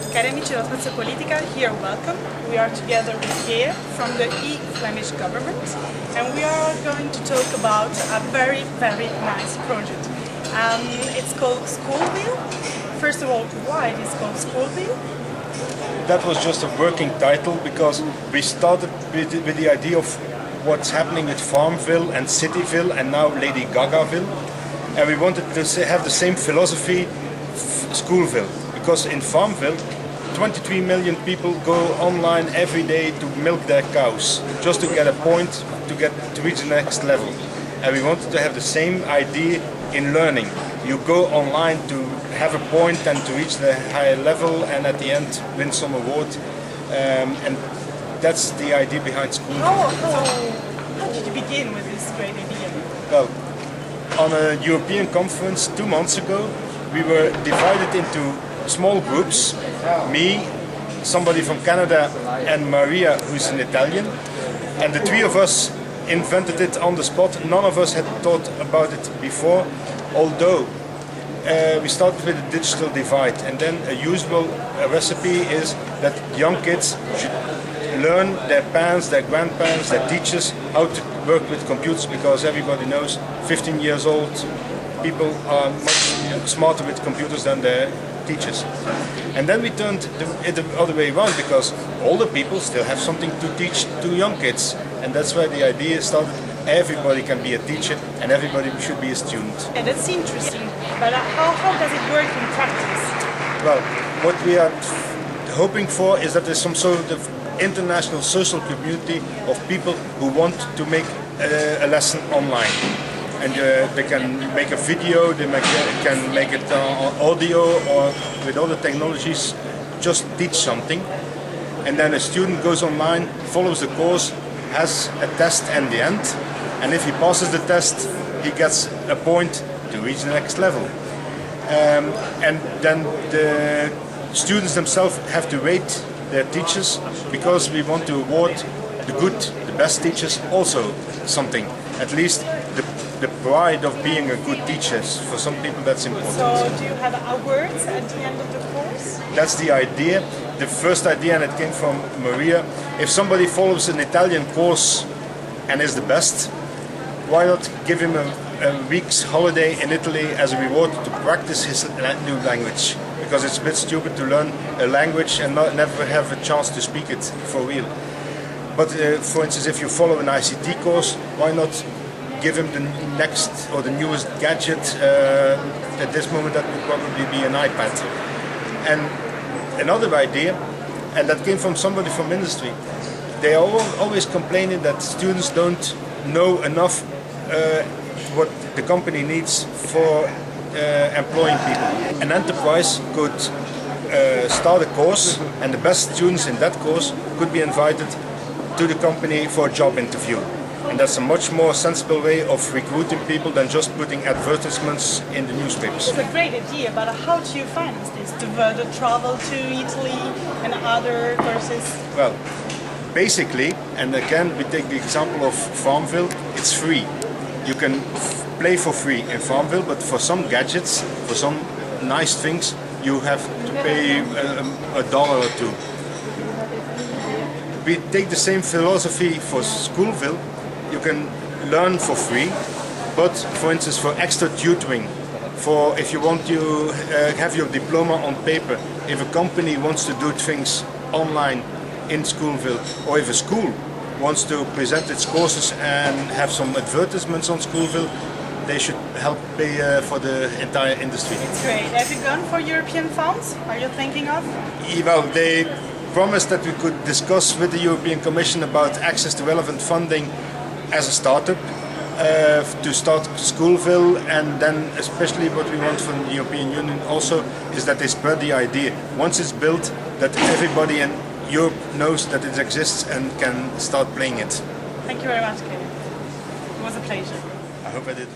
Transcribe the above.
Academy Filosofia Politica, here welcome. We are together with Geer from the Flemish government, and we are going to talk about a very nice project. It's called Schoolville. First of all, why it is called Schoolville? That was just a working title because we started with the idea of what's happening with Farmville and Cityville and now Lady Gagaville, and we wanted to have the same philosophy, Schoolville, because in Farmville 23 million people go online every day to milk their cows just to get a point to reach the next level, and we wanted to have the same idea in learning. You go online to have a point and to reach the higher level and at the end win some award, and that's the idea behind Schoolville. How did you begin with this great idea? Well, on a European conference 2 months ago, we were divided into small groups, me, somebody from Canada, and Maria, who's an Italian, and the three of us invented it on the spot. None of us had thought about it before, although we started with a digital divide, and then a usual recipe is that young kids should learn their parents, their grandparents, their teachers how to work with computers, because everybody knows 15 years old people are much smarter with computers than their teachers. And then we turned it the other way around, because older people still have something to teach to young kids, and that's where the idea started. Everybody can be a teacher and everybody should be a student. And that's interesting, but how does it work in practice? Well, what we are hoping for is that there's some sort of international social community of people who want to make a lesson online. And they can make a video, they can make it on audio, or with other technologies, just teach something. And then a student goes online, follows the course, has a test at the end, and if he passes the test, he gets a point to reach the next level. And then the students themselves have to rate their teachers, because we want to award the best teachers also something, at least the pride of being a good teacher. For some people that's important. So do you have awards at the end of the course? That's the idea. The first idea, and it came from Maria, if somebody follows an Italian course and is the best, why not give him a week's holiday in Italy as a reward to practice his new language? Because it's a bit stupid to learn a language and never have a chance to speak it for real. But for instance, if you follow an ICT course, why not give him the next or the newest gadget? At this moment that would probably be an iPad. And another idea, and that came from somebody from industry, they are always complaining that students don't know enough what the company needs for employing people. An enterprise could start a course, and the best students in that course could be invited to the company for a job interview. And that's a much more sensible way of recruiting people than just putting advertisements in the newspapers. It's a great idea, but how do you finance this? The travel to Italy and other courses? Well, basically, and again we take the example of Farmville, it's free. You can play for free in Farmville, but for some gadgets, for some nice things, you have to pay $1 or $2. We take the same philosophy for Schoolville. You can learn for free, but for instance for extra tutoring, for if you want to have your diploma on paper, if a company wants to do things online in Schoolville, or if a school wants to present its courses and have some advertisements on Schoolville, they should help pay for the entire industry. It's great. Have you gone for European funds? Are you thinking of? Well, they promised that we could discuss with the European Commission about access to relevant funding as a startup to start Schoolville, and then especially what we want from the European Union also is that they spread the idea. Once it's built, that everybody in Europe knows that it exists and can start playing it. Thank you very much, Kenny. It was a pleasure. I hope I did.